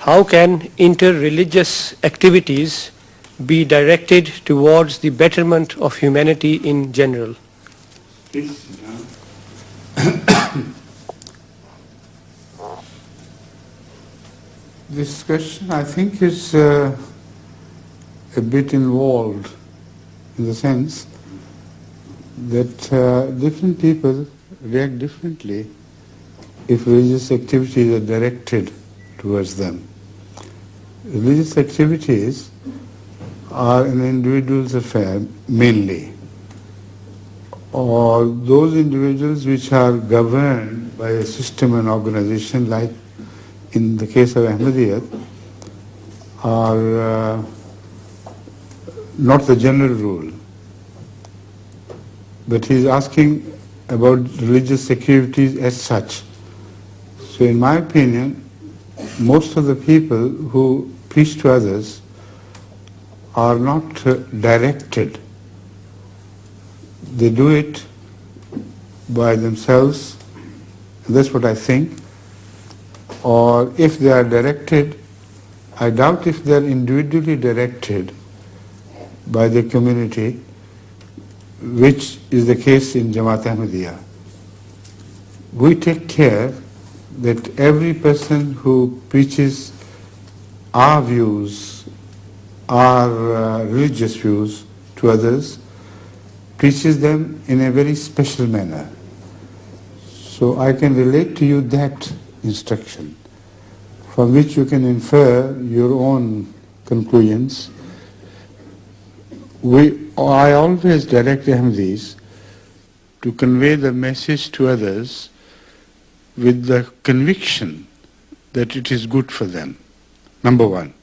How can inter-religious activities be directed towards the betterment of humanity in general? Please. This question, I think, is a bit involved in the sense that different people react differently if religious activities are directed towards them. Religious activities are an individual's affair mainly, or those individuals which are governed by a system and organization, like in the case of Ahmadiyyat, are not the general rule. But he is asking about religious activities as such. So in my opinion, most of the people who preach to others are not directed. They do it by themselves, and that's what I think. Or if they are directed, I doubt if they are individually directed by the community, which is the case in Jamaat Ahmadiyya. We take care that every person who preaches our views, our religious views to others, preaches them in a very special manner. So I can relate to you that instruction, from which you can infer your own conclusions. I always direct Ahmadis to convey the message to others with the conviction that it is good for them, number one.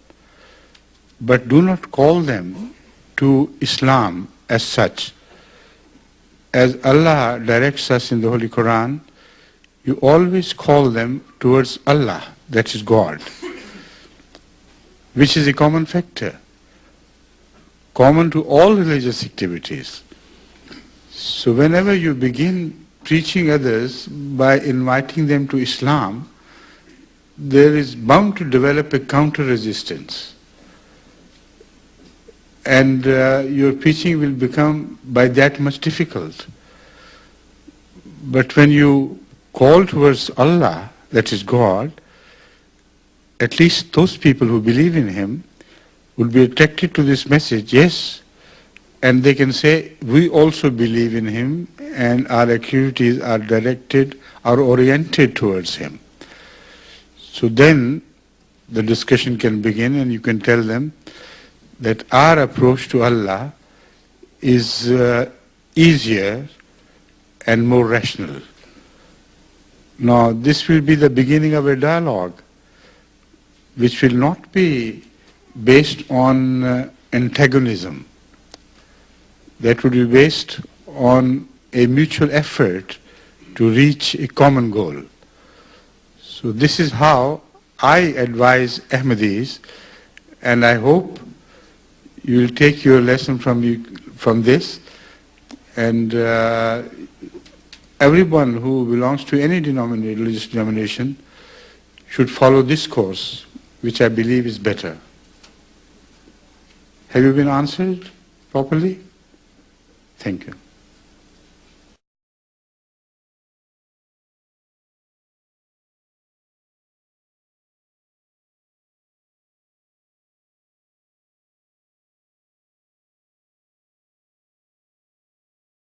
But do not call them to Islam as such. As Allah directs us in the Holy Quran, you always call them towards Allah, that is God, which is a common factor, common to all religious activities. So whenever you begin preaching others by inviting them to Islam, there is bound to develop a counter-resistance. And your preaching will become by that much difficult. But when you call towards Allah, that is God, at least those people who believe in Him will be attracted to this message, yes, and they can say, we also believe in Him and our activities are directed, are oriented towards Him. So then the discussion can begin and you can tell them that our approach to Allah is easier and more rational. Now, this will be the beginning of a dialogue which will not be based on antagonism. That would be based on a mutual effort to reach a common goal. So this is how I advise Ahmadis, and I hope you will take your lesson from this, and everyone who belongs to any religious denomination should follow this course, which I believe is better. Have you been answered properly? Thank you.